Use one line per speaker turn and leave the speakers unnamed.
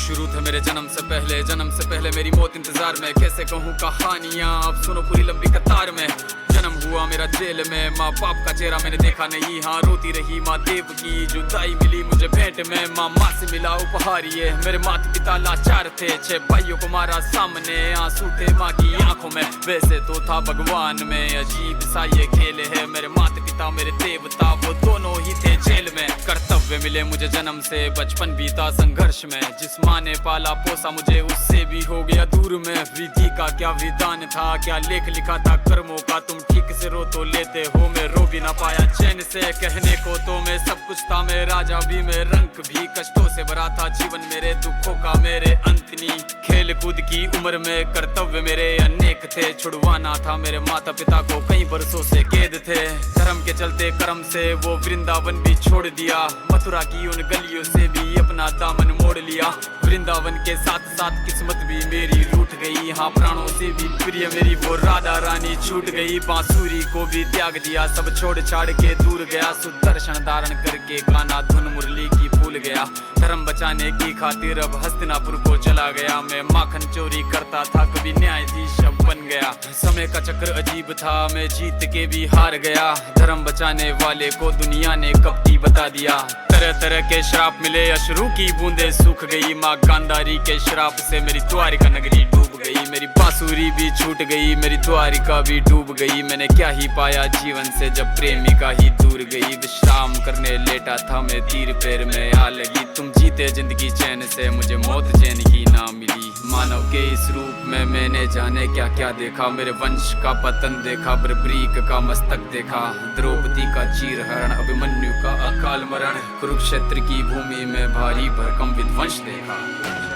शुरू थे मेरे जन्म से पहले मेरी मौत इंतजार में। कैसे कहूँ कहानियाँ, अब सुनो पूरी लंबी कतार में। जन्म हुआ मेरा जेल में, माँ बाप का चेहरा मैंने देखा नहीं। हाँ रोती रही माँ देव की, जुदाई मिली मुझे भेंट में। माँ से मिला उपहार ये, मेरे माता पिता लाचार थे। 6 भाइयों को मारा सामने, आंसू थे माँ की आंखों में। वैसे तो था भगवान में, अजीब सा ये खेल है। मेरे माता पिता मेरे देवता, वो दोनों ही थे जेल में। कर्तव्य मिले मुझे जन्म से, बचपन बीता संघर्ष में। जिस माँ ने पाला पोसा मुझे, उससे भी हो गया दूर में। विधि का क्या विधान था, क्या लेख लिखा था कर्मों का। तुम ठीक से रो तो लेते हो, मैं रो भी ना पाया चैन से। कहने को तो मैं सब कुछ था, मैं राजा भी, मैं रंग भी। कष्टों से भरा था जीवन मेरे, दुखों का मेरे अंत नहीं। खेल कूद की उम्र में कर्तव्य मेरे अनेक थे। छुड़वाना था मेरे माता पिता को, कई बरसों से कैद थे। धर्म के चलते कर्म से वो वृंदावन भी छोड़ दिया। मथुरा की उन गलियों से भी अपना दामन मोड़ लिया। वृंदावन के साथ साथ किस्मत भी मेरी रूठ गई। हाँ प्राणों से भी प्रिय मेरी वो राधा रानी छूट गई। बांसुरी को भी त्याग दिया, सब छोड़ छाड़ के दूर गया। सुदर्शन धारण करके गाना धुन मुरली की भूल गया। धर्म बचाने की खातिर अब हस्तिनापुर को चला गया। मैं माखन चोरी करता था, कभी न्यायाधीश अब बन गया। समय का चक्र अजीब था, मैं जीत के भी हार गया। धर्म बचाने वाले को दुनिया ने कपटी बता दिया। तरह तरह के श्राप मिले, अश्रु की बूंदे सूख गई। माँ गांधारी के श्राप से मेरी द्वारिका नगरी डूब गई। मेरी बांसुरी भी छूट गई, मेरी द्वारिका भी डूब गई। मैंने क्या ही पाया जीवन से, जब प्रेमिका ही दूर गई। विश्राम करने लेटा था मैं, तीर पैर में आ लगी। तुम जीते जिंदगी चैन से, मुझे मौत चैन की ना मिली। मानव के इस रूप में मैंने जाने क्या क्या देखा। मेरे वंश का पतन देखा, बर्बरीक का मस्तक देखा। द्रौपदी का चीरहरण, अभिमन्यु का अकाल मरण। कुरुक्षेत्र की भूमि में भारी भरकम विध्वंस देखा।